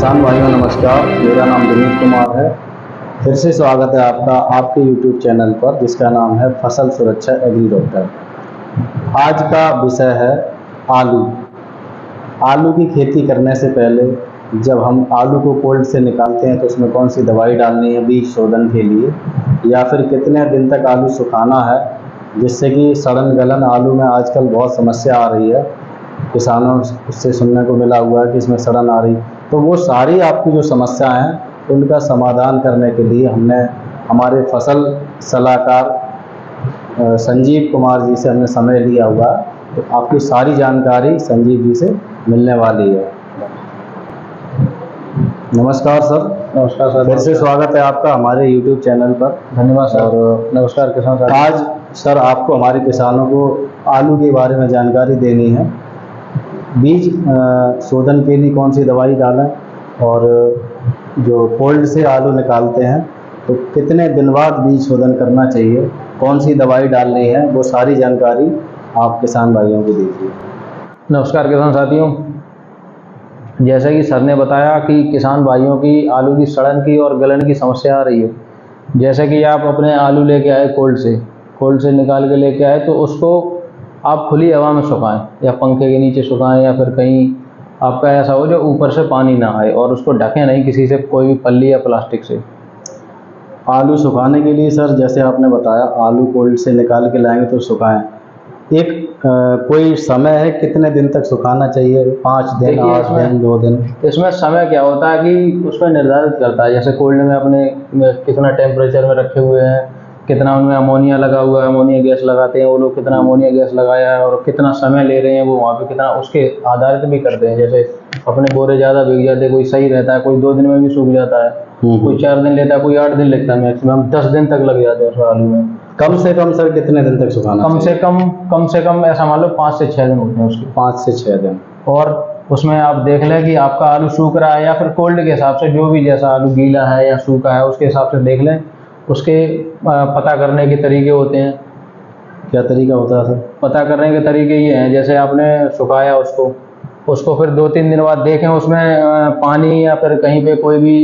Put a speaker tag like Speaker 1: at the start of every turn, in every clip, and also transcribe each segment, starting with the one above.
Speaker 1: किसान भाइयों नमस्कार, मेरा नाम विनीत कुमार है। फिर से स्वागत है आपका आपके YouTube चैनल पर जिसका नाम है फसल सुरक्षा एग्री डॉक्टर। आज का विषय है आलू। आलू की खेती करने से पहले जब हम आलू को कोल्ड से निकालते हैं तो उसमें कौन सी दवाई डालनी है बीज शोधन के लिए, या फिर कितने दिन तक आलू सुखाना है जिससे कि सड़न गलन आलू में आजकल बहुत समस्या आ रही है। किसानों से सुनने को मिला हुआ है कि इसमें सड़न आ रही, तो वो सारी आपकी जो समस्या हैं उनका समाधान करने के लिए हमने हमारे फसल सलाहकार संजीव कुमार जी से हमने समय लिया हुआ है। तो आपकी सारी जानकारी संजीव जी से मिलने वाली है। नमस्कार सर।
Speaker 2: नमस्कार सर।
Speaker 1: फिर से स्वागत है आपका हमारे YouTube चैनल पर।
Speaker 2: धन्यवाद सर।
Speaker 1: और
Speaker 2: नमस्कार किसान साथी।
Speaker 1: आज सर आपको हमारे किसानों को आलू के बारे में जानकारी देनी है। बीज शोधन के लिए कौन सी दवाई डालें, और जो कोल्ड से आलू निकालते हैं तो कितने दिन बाद बीज शोधन करना चाहिए, कौन सी दवाई डालनी है, वो सारी जानकारी आप किसान भाइयों को दीजिए।
Speaker 2: नमस्कार किसान साथियों, जैसे कि सर ने बताया कि किसान भाइयों की आलू की सड़न की और गलन की समस्या आ रही है। जैसे कि आप अपने आलू लेके आए कोल्ड से निकाल के लेके आए तो उसको आप खुली हवा में सुखाएं या पंखे के नीचे सुखाएं, या फिर कहीं आपका ऐसा हो जो ऊपर से पानी ना आए, और उसको ढकें नहीं किसी से, कोई भी पल्ली या प्लास्टिक से।
Speaker 1: आलू सुखाने के लिए सर जैसे आपने बताया आलू कोल्ड से निकाल के लाएंगे तो सुखाएं, एक कोई समय है कितने दिन तक सुखाना चाहिए? 5 दिन, 8 दिन, 2 दिन?
Speaker 2: इसमें समय क्या होता है कि उसमें निर्धारित करता है। जैसे कोल्ड में अपने कितना टेम्परेचर में रखे हुए हैं, कितना उनमें अमोनिया लगा हुआ है, अमोनिया गैस लगाते हैं वो लोग, कितना अमोनिया गैस लगाया है और कितना समय ले रहे हैं वो वहाँ पे कितना, उसके आधारित भी करते हैं। जैसे अपने बोरे ज़्यादा भीग जाते हैं, कोई सही रहता है, कोई 2 दिन में भी सूख जाता है, कोई 4 दिन लेता है, कोई 8 दिन लगता है, मैक्सिमम 10 दिन तक लग जाते हैं उसमें आलू में।
Speaker 1: कम से कम सर कितने दिन तक सुखाना?
Speaker 2: कम से कम ऐसा मान लो 5 से 6 दिन होते हैं उसके।
Speaker 1: 5 से 6 दिन।
Speaker 2: और उसमें आप देख लें कि आपका आलू सूख रहा है या फिर कोल्ड के हिसाब से, जो भी जैसा आलू गीला है या सूखा है उसके हिसाब से देख लें। उसके पता करने के तरीके होते हैं।
Speaker 1: क्या तरीका होता है सर?
Speaker 2: पता करने के तरीके ये हैं, जैसे आपने सुखाया उसको फिर 2-3 दिन बाद देखें उसमें पानी या फिर कहीं पे कोई भी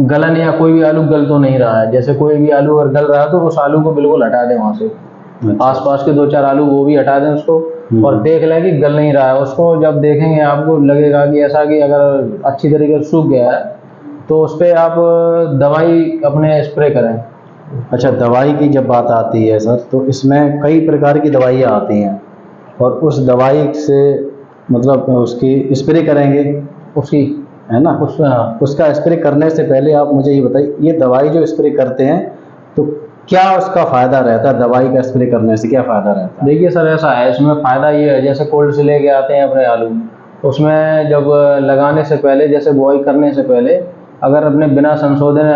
Speaker 2: गलन या कोई भी आलू गल तो नहीं रहा है। जैसे कोई भी आलू अगर गल रहा है तो उस आलू को बिल्कुल हटा दें वहाँ से।
Speaker 1: अच्छा।
Speaker 2: आसपास के 2-4 आलू वो भी हटा दें उसको, और देख लें कि गल नहीं रहा है। उसको जब देखेंगे आपको लगेगा कि ऐसा कि अगर अच्छी तरीके से सूख गया है तो उस पर आप दवाई अपने स्प्रे करें।
Speaker 1: अच्छा, दवाई की जब बात आती है सर तो इसमें कई प्रकार की दवाइयाँ आती हैं, और उस दवाई से मतलब उसकी स्प्रे करेंगे
Speaker 2: उसकी,
Speaker 1: है ना? उसका स्प्रे करने से पहले आप मुझे ये बताइए, ये दवाई जो स्प्रे करते हैं तो क्या उसका फ़ायदा रहता है? दवाई का स्प्रे करने से क्या फ़ायदा रहता है?
Speaker 2: देखिए सर, ऐसा है, इसमें फ़ायदा ये है, जैसे कोल्ड से लेके आते हैं अपने आलू, उसमें जब लगाने से पहले, जैसे बुआई करने से पहले अगर अपने बिना संशोधन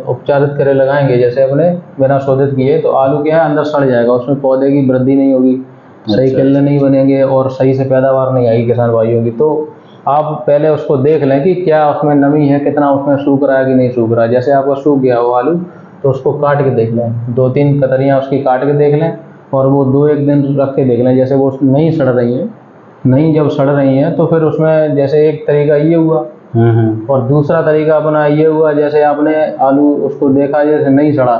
Speaker 2: उपचारित करे लगाएंगे, जैसे अपने बिना शोधित किए, तो आलू क्या है अंदर सड़ जाएगा, उसमें पौधे की वृद्धि नहीं होगी, सही केले नहीं बनेंगे और सही से पैदावार नहीं आएगी किसान भाइयों की। तो आप पहले उसको देख लें कि क्या उसमें नमी है, कितना उसमें सूख रहा है कि नहीं सूख रहा है। जैसे आपका सूख गया हो आलू तो उसको काट के देख लें, 2-3 कतरियाँ उसकी काट के देख लें, और वो 2-1 दिन रख के देख लें। जैसे वो नहीं सड़ रही हैं, नहीं जब सड़ रही हैं तो फिर उसमें जैसे एक तरीका ये हुआ, और दूसरा तरीका अपना ये हुआ, जैसे आपने आलू उसको देखा जैसे नहीं सड़ा,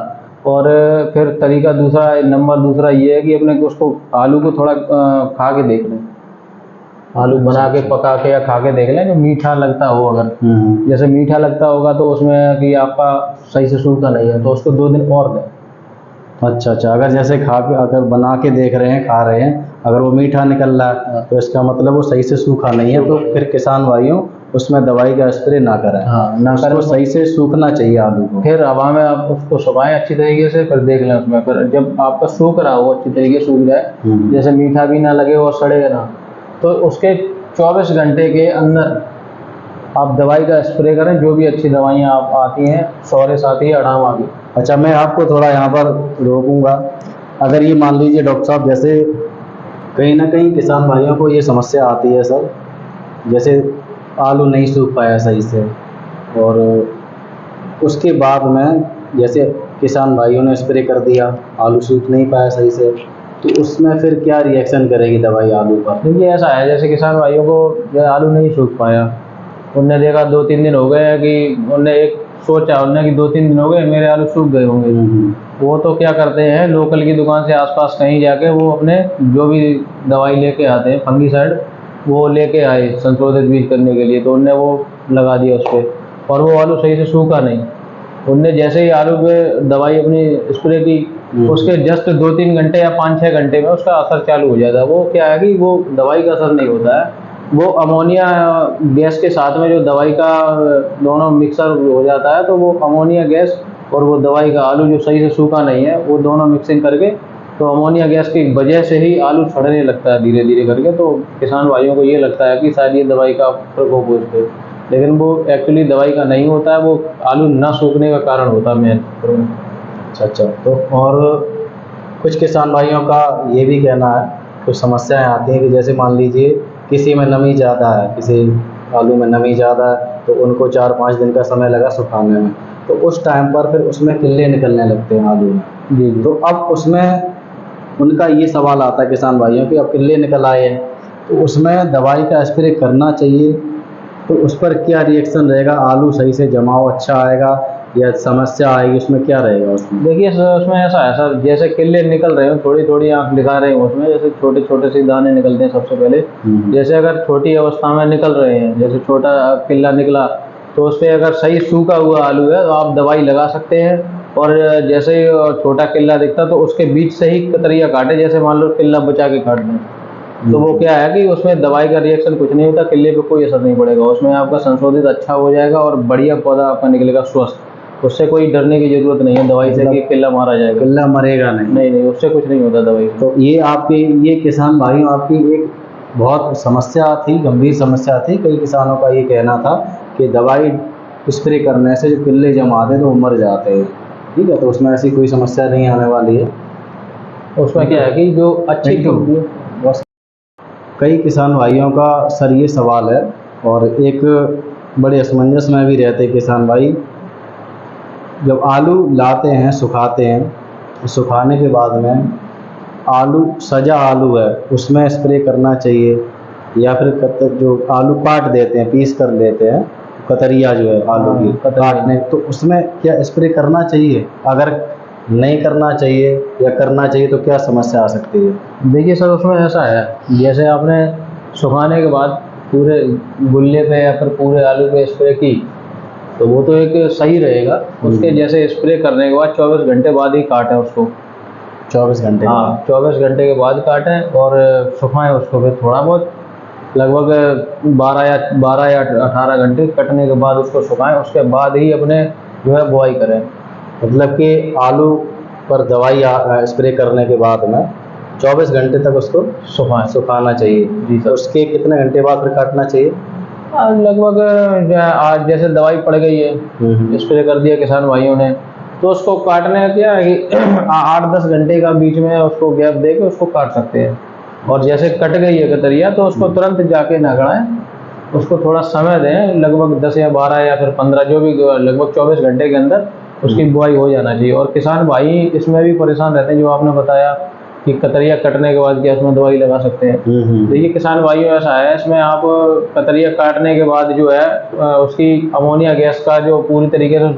Speaker 2: और फिर तरीका दूसरा ये है कि अपने उसको आलू को थोड़ा खा के देख लें, आलू बना के पका के या खा के देख लें, जो मीठा लगता हो। अगर जैसे मीठा लगता होगा तो उसमें कि आपका सही से सूखा नहीं है तो उसको 2 दिन और दें।
Speaker 1: अच्छा, अगर जैसे अगर बना के देख रहे हैं, खा रहे हैं, अगर वो मीठा निकल रहा है तो इसका मतलब वो सही से सूखा नहीं है, तो फिर किसान भाइयों उसमें दवाई का स्प्रे ना करें।
Speaker 2: ना करें,
Speaker 1: सही से सूखना चाहिए आलू को।
Speaker 2: फिर हवा में आप उसको सुखाएं अच्छी तरीके से, फिर देख लें उसमें। फिर जब आपका सूख रहा हो, अच्छी तरीके से सूख जाए, जैसे मीठा भी ना लगे और सड़े ना, तो उसके 24 घंटे के अंदर आप दवाई का स्प्रे करें। जो भी अच्छी दवाइयाँ आप आती हैं, सॉरेस आती है, अड़ाम आ गई।
Speaker 1: अच्छा, मैं आपको थोड़ा यहाँ पर रोकूंगा। अगर ये मान लीजिए डॉक्टर साहब, जैसे कहीं ना कहीं किसान भाइयों को ये समस्या आती है सर, जैसे आलू नहीं सूख पाया सही से, और उसके बाद में जैसे किसान भाइयों ने स्प्रे कर दिया, आलू सूख नहीं पाया सही से, तो उसमें फिर क्या रिएक्शन करेगी दवाई आलू पर?
Speaker 2: देखिए ऐसा है, जैसे किसान भाइयों को जो आलू नहीं सूख पाया उनने देखा 2-3 दिन हो गए हैं कि उनने एक सोचा उनने कि 2-3 दिन हो गए मेरे आलू सूख गए होंगे। वो तो क्या करते हैं, लोकल की दुकान से आसपास कहीं जाके वो अपने जो भी दवाई लेके आते हैं फंगीसाइड, वो लेके आए संशोधित बीज करने के लिए, तो उनने वो लगा दिया उस पे, और वो आलू सही से सूखा नहीं। उनने जैसे ही आलू पे दवाई अपनी स्प्रे की, उसके जस्ट 2-3 घंटे या 5-6 घंटे में उसका असर चालू हो जाता है। वो क्या है कि वो दवाई का असर नहीं होता है, वो अमोनिया गैस के साथ में जो दवाई का दोनों मिक्सर हो जाता है, तो वो अमोनिया गैस और वो दवाई का आलू जो सही से सूखा नहीं है, वो दोनों मिक्सिंग करके, तो अमोनिया गैस की वजह से ही आलू सड़ने लगता है धीरे धीरे करके। तो किसान भाइयों को ये लगता है कि शायद ये दवाई का प्रकोप हो इसपे, लेकिन वो एक्चुअली दवाई का नहीं होता है, वो आलू ना सूखने का कारण होता है मेन।
Speaker 1: अच्छा, तो और कुछ किसान भाइयों का ये भी कहना है, कुछ समस्याएं आती हैं कि जैसे मान लीजिए किसी में नमी ज़्यादा है, किसी आलू में नमी ज़्यादा है, तो उनको 4-5 दिन का समय लगा सुखाने में, तो उस टाइम पर फिर उसमें किल्ले निकलने लगते हैं आलू में।
Speaker 2: जी जी।
Speaker 1: तो अब उसमें उनका ये सवाल आता है किसान भाइयों कि अब किल्ले निकल आए हैं, तो उसमें दवाई का स्प्रे करना चाहिए, तो उस पर क्या रिएक्शन रहेगा? आलू सही से जमाव अच्छा आएगा या समस्या आएगी? उसमें क्या रहेगा उसमें?
Speaker 2: देखिए सर, उसमें ऐसा है सर, जैसे किल्ले निकल रहे हो, थोड़ी थोड़ी आँख दिखा रहे हो उसमें, जैसे छोटे छोटे से दाने निकलते हैं सबसे पहले। जैसे अगर छोटी अवस्था में निकल रहे हैं, जैसे छोटा किल्ला निकला, तो उस पे अगर सही सूखा हुआ आलू है तो आप दवाई लगा सकते हैं। और जैसे ही छोटा किल्ला दिखता तो उसके बीच से ही कतरिया काटे, जैसे मान लो किल्ला बचा के काट दें, तो वो क्या है कि उसमें दवाई का रिएक्शन कुछ नहीं होता, किल्ले पे कोई असर नहीं पड़ेगा, उसमें आपका संशोधित अच्छा हो जाएगा और बढ़िया पौधा आपका निकलेगा स्वस्थ। उससे कोई डरने की जरूरत नहीं है दवाई से कि किल्ला मारा जाएगा।
Speaker 1: किल्ला मरेगा नहीं?
Speaker 2: नहीं नहीं, उससे कुछ नहीं होता दवाई से।
Speaker 1: तो ये आपकी, ये किसान भाइयों आपकी एक बहुत समस्या थी, गंभीर समस्या थी। कई किसानों का ये कहना था कि दवाई स्प्रे करने से जो किल्ले जमाते हैं तो वो मर जाते हैं। ठीक है, तो उसमें ऐसी कोई समस्या नहीं आने वाली है।
Speaker 2: उसमें क्या है कि जो अच्छी
Speaker 1: बस कई किसान भाइयों का सर ये सवाल है, और एक बड़े असमंजस में भी रहते किसान भाई, जब आलू लाते हैं सुखाते हैं, तो सुखाने के बाद में आलू सजा आलू है उसमें स्प्रे करना चाहिए, या फिर जो आलू काट देते हैं, पीस कर लेते हैं, कतरिया जो है आलू की काटने, तो उसमें क्या स्प्रे करना चाहिए? अगर नहीं करना चाहिए या करना चाहिए तो क्या समस्या आ सकती है?
Speaker 2: देखिए सर, उसमें ऐसा है, जैसे आपने सुखाने के बाद पूरे गुल्ले पे या फिर पूरे आलू पे स्प्रे की, तो वो तो एक सही रहेगा। उसके जैसे स्प्रे करने के बाद 24 घंटे बाद ही काटें उसको।
Speaker 1: 24 घंटे?
Speaker 2: हाँ, 24 घंटे के बाद काटें और सुखाएं उसको, फिर थोड़ा बहुत लगभग 12 या 18 घंटे कटने के बाद उसको सुखाएं, उसके बाद ही अपने जो है बुआई करें।
Speaker 1: मतलब कि आलू पर दवाई स्प्रे करने के बाद में 24 घंटे तक उसको सुखाना चाहिए।
Speaker 2: जी सर।
Speaker 1: उसके कितने घंटे बाद फिर काटना चाहिए?
Speaker 2: लगभग आज जैसे दवाई पड़ गई है, स्प्रे कर दिया किसान भाइयों ने, तो उसको काटने का क्या है कि 8-10 घंटे का बीच में उसको गैप दे के उसको काट सकते हैं। और जैसे कट गई है कतरिया, तो उसको तुरंत जाके ना गड़ाएं, उसको थोड़ा समय दें, लगभग 10 या 12 या फिर 15, जो भी, लगभग 24 घंटे के अंदर उसकी बुआई हो जाना चाहिए। और किसान भाई इसमें भी परेशान रहते हैं, जो आपने बताया कि कतरिया कटने के बाद क्या उसमें दवाई लगा सकते हैं। देखिए किसान भाइयों, ऐसा है, इसमें आप कतरिया काटने के बाद जो है उसकी अमोनिया गैस का जो पूरी तरीके से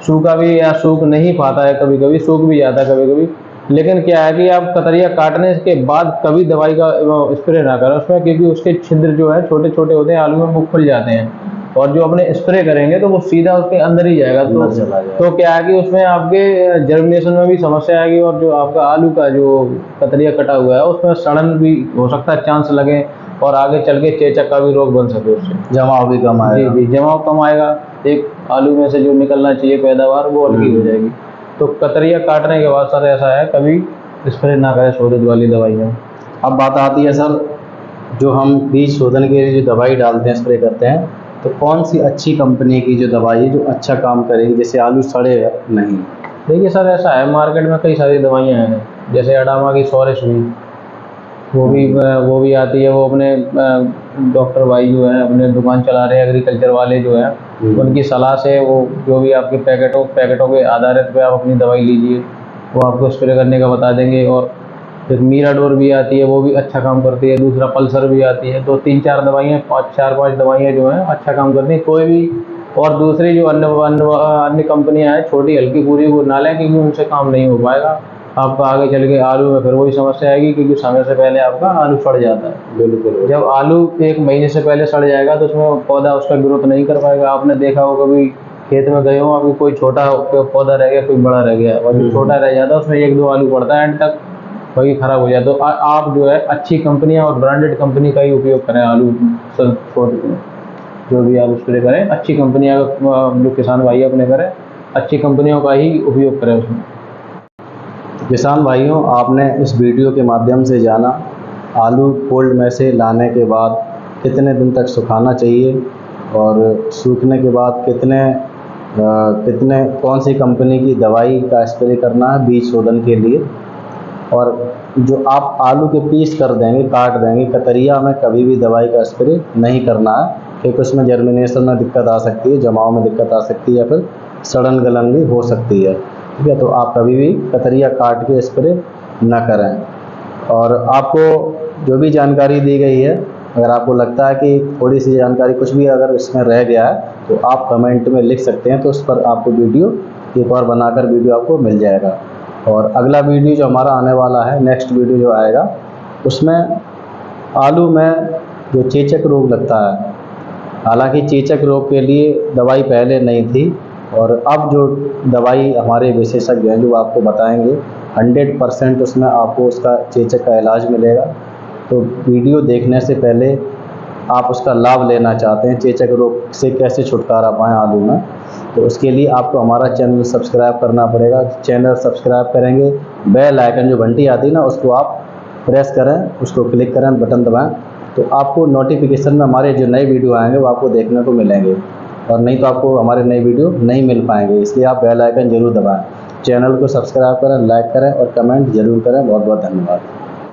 Speaker 2: सूखा भी या सूख नहीं पाता है, कभी कभी सूख भी जाता है कभी कभी, लेकिन क्या है कि आप कतरिया काटने के बाद कभी दवाई का स्प्रे ना करें उसमें, क्योंकि उसके छिद्र जो है छोटे छोटे होते हैं आलू में, वो खुल जाते हैं, और जो अपने स्प्रे करेंगे तो वो सीधा उसके अंदर ही जाएगा, तो क्या है कि उसमें आपके जर्मिनेशन में भी समस्या आएगी, और जो आपका आलू का जो कतरिया कटा हुआ है उसमें सड़न भी हो सकता है, चांस लगे, और आगे चल के चेचक का भी रोग बन सके, उससे
Speaker 1: जमाव भी कम आएगा।
Speaker 2: जी जी, जमाव कम आएगा, एक आलू में से जो निकलना चाहिए पैदावार वो अलग हो जाएगी। तो कतरिया काटने के बाद सर ऐसा है, कभी स्प्रे ना करें शोधित वाली दवाइयाँ।
Speaker 1: अब बात आती है सर, जो हम बीज शोधन के लिए जो दवाई डालते हैं, स्प्रे करते हैं, तो कौन सी अच्छी कंपनी की जो दवाई है जो अच्छा काम करेगी, जैसे आलू सड़े नहीं?
Speaker 2: देखिए सर, ऐसा है, मार्केट में कई सारी दवाइयाँ हैं, जैसे अडामा की सॉरेश हुई, वो भी आती है, वो अपने डॉक्टर भाई जो है अपने दुकान चला रहे हैं, एग्रीकल्चर वाले जो है, उनकी सलाह से वो जो भी आपके पैकेटों के आधारित पे आप अपनी दवाई लीजिए, वो आपको स्प्रे करने का बता देंगे। और एक मीराडोर भी आती है, वो भी अच्छा काम करती है। दूसरा पल्सर भी आती है। तो 3-4 दवाइयाँ, 4-5 दवाइयाँ जो हैं अच्छा काम करती हैं। कोई भी और दूसरी जो अन्य कंपनियाँ हैं छोटी हल्की पूरी, वो ना लें, क्योंकि उनसे काम नहीं हो पाएगा। आपका आगे चल के आलू में फिर वही समस्या आएगी, क्योंकि समय से पहले आपका आलू सड़ जाता है।
Speaker 1: बिल्कुल।
Speaker 2: जब आलू 1 महीने से पहले सड़ जाएगा तो उसमें पौधा उसका ग्रोथ नहीं कर पाएगा। आपने देखा हो कभी खेत में गए हो, आपको कोई छोटा पौधा रह गया, कोई बड़ा रह गया, और जो छोटा रह जाता है उसमें 1-2 आलू पड़ता है, एंड तक वही खराब हो जाए। तो आप जो है अच्छी कंपनियां और ब्रांडेड कंपनी का ही उपयोग करें। आलू जो भी आलू स्प्रे करें, अच्छी कंपनियां जो किसान भाई अपने करें, अच्छी कंपनियों का ही उपयोग करें उसमें।
Speaker 1: किसान भाइयों, आपने इस वीडियो के माध्यम से जाना आलू कोल्ड में से लाने के बाद कितने दिन तक सुखाना चाहिए, और सूखने के बाद कितने कौन सी कंपनी की दवाई का स्प्रे करना है बीज शोधन के लिए। और जो आप आलू के पीस कर देंगे, काट देंगे, कतरिया में कभी भी दवाई का स्प्रे नहीं करना है, क्योंकि उसमें जर्मिनेशन में दिक्कत आ सकती है, जमाव में दिक्कत आ सकती है, या फिर सड़न गलन भी हो सकती है। ठीक है, तो आप कभी भी कतरिया काट के स्प्रे न करें। और आपको जो भी जानकारी दी गई है, अगर आपको लगता है कि थोड़ी सी जानकारी कुछ भी अगर इसमें रह गया है, तो आप कमेंट में लिख सकते हैं, तो उस पर आपको वीडियो एक और बनाकर वीडियो आपको मिल जाएगा। और अगला वीडियो जो हमारा आने वाला है, नेक्स्ट वीडियो जो आएगा, उसमें आलू में जो चेचक रोग लगता है, हालांकि चेचक रोग के लिए दवाई पहले नहीं थी, और अब जो दवाई हमारे विशेषज्ञ हैं जो आपको बताएंगे, 100% उसमें आपको उसका चेचक का इलाज मिलेगा। तो वीडियो देखने से पहले आप उसका लाभ लेना चाहते हैं, चेचक रोग से कैसे छुटकारा पाएँ आलू में, तो उसके लिए आपको हमारा चैनल सब्सक्राइब करना पड़ेगा। चैनल सब्सक्राइब करेंगे, बेल आइकन जो घंटी आती है ना, उसको आप प्रेस करें, उसको क्लिक करें, बटन दबाएं, तो आपको नोटिफिकेशन में हमारे जो नए वीडियो आएंगे वो आपको देखने को मिलेंगे। और नहीं तो आपको हमारे नए वीडियो नहीं मिल पाएंगे, इसलिए आप बेल आइकन जरूर दबाएं। चैनल को सब्सक्राइब करें, लाइक करें और कमेंट जरूर करें। बहुत बहुत धन्यवाद।